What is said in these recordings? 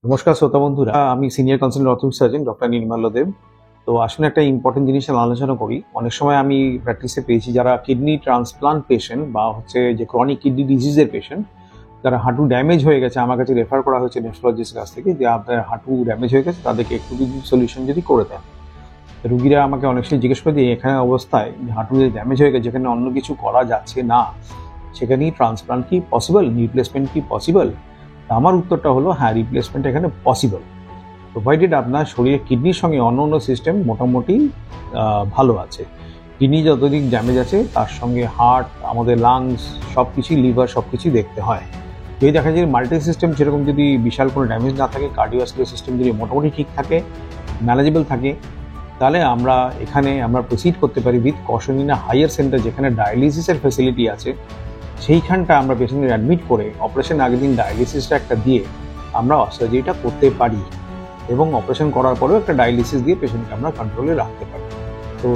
নমস্কার শ্রোতা বন্ধুরা, আমি senior consultant orthopaedic surgeon doctor Nirmal Deb. তো আসলে একটা ইম্পর্টেন্ট জিনিস আলোচনা করি। অনেক সময় আমি প্র্যাকটিসে পেয়েছি যারা কিডনি ট্রান্সপ্লান্ট পেশেন্ট বা হচ্ছে যে ক্রনিক কিডনি ডিজিজের পেশেন্ট, যারা হাঁটু ড্যামেজ হয়ে গেছে, আমার কাছে রেফার করা হয়েছে নেফ্রোলজিস্টের কাছ থেকে যে আপনার হাঁটু ড্যামেজ হয়ে গেছে, তাদেরকে একটু যদি সলিউশন যদি করে দেন। রুগীরা আমাকে অনেক সময় জিজ্ঞেস করে যে এখানে অবস্থায় হাঁটু ড্যামেজ হয়ে গেছে, যেখানে অন্য কিছু করা যাচ্ছে না, সেখানেই ট্রান্সপ্লান্ট কি পসিবল, রিপ্লেসমেন্ট কি পসিবল? আমার উত্তরটা হলো হ্যাঁ, রিপ্লেসমেন্ট এখানে পসিবল, প্রোভাইডেড আপনার শরীরের কিডনির সঙ্গে অন্য সিস্টেম মোটামুটি ভালো আছে। কিডনি যতদিন ড্যামেজ আছে তার সঙ্গে হার্ট, আমাদের লাংস, সব কিছুই, লিভার, সব কিছুই দেখতে হয়। যদি দেখা যায় মাল্টি সিস্টেম সেরকম যদি বিশাল কোনো ড্যামেজ না থাকে, কার্ডিওভাস্কুলার সিস্টেম যদি মোটামুটি ঠিক থাকে, ম্যানেজেবল থাকে, তাহলে আমরা প্রসিড করতে পারি with caution in higher center, যেখানে ডায়ালিসিসের ফেসিলিটি আছে। সেইখানটা আমরা পেশেন্টকে অ্যাডমিট করে অপারেশন আগের দিন ডায়ালিসিসটা একটা দিয়ে আমরা সার্জারিটা করতে পারি, এবং অপারেশন করার পরেও একটা ডায়ালিসিস দিয়ে পেশেন্টকে আমরা কন্ট্রোলে রাখতে পারি। তো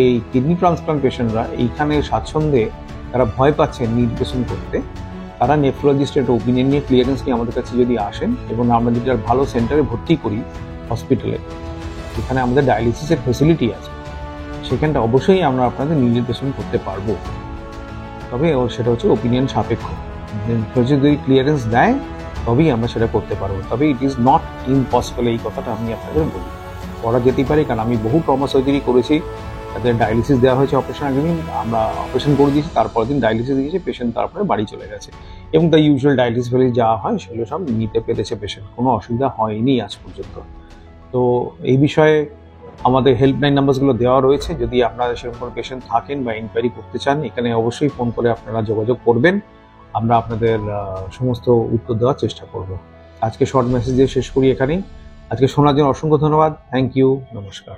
এই কিডনি ট্রান্সপ্লান্ট পেশেন্টরা এইখানে স্বাচ্ছন্দ্যে, তারা ভয় পাচ্ছেন নির্দেশন করতে, তারা নেফ্রোলজিস্টের একটা ওপিনিয়ন নিয়ে, ক্লিয়ারেন্স নিয়ে আমাদের কাছে যদি আসেন, এবং আমরা যদি আর ভালো সেন্টারে ভর্তি করি, হসপিটালে যেখানে আমাদের ডায়ালিসিসের ফেসিলিটি আছে, সেখানটা অবশ্যই আমরা আপনাদের নির্দেশন করতে পারবো। তবে সেটা হচ্ছে ওপিনিয়ন সাপেক্ষ, যদি ক্লিয়ারেন্স দেয় তবেই আমরা সেটা করতে পারবো। তবে ইট ইজ নট ইম্পসিবল, এই কথাটা আমি আপনাদের বলি, করা যেতেই পারে। কারণ আমি বহু ট্রমা সার্জারি করেছি, তাদের ডায়ালিসিস দেওয়া হয়েছে অপারেশন আগের দিন, আমরা অপারেশন করে দিয়েছি, তারপরের দিন ডায়ালিসিস দিয়েছি, পেশেন্ট তারপরে বাড়ি চলে গেছে, এবং তার ইউজুয়াল ডায়ালিসিস ফেলে যা হয় সেগুলো সব নিতে পেরেছে পেশেন্ট, কোনো অসুবিধা হয়নি আজ পর্যন্ত। তো এই বিষয়ে আমাদের হেল্পলাইন নাম্বারগুলো দেওয়া রয়েছে, যদি আপনারা সেরকম কোনো পেশেন্ট থাকেন বা ইনকোয়ারি করতে চান, এখানে অবশ্যই ফোন করে আপনারা যোগাযোগ করবেন, আমরা আপনাদের সমস্ত উত্তর দেওয়ার চেষ্টা করব। আজকে শর্ট মেসেজ দিয়ে শেষ করি এখানেই। আজকে শোনার জন্য অসংখ্য ধন্যবাদ। থ্যাংক ইউ, নমস্কার।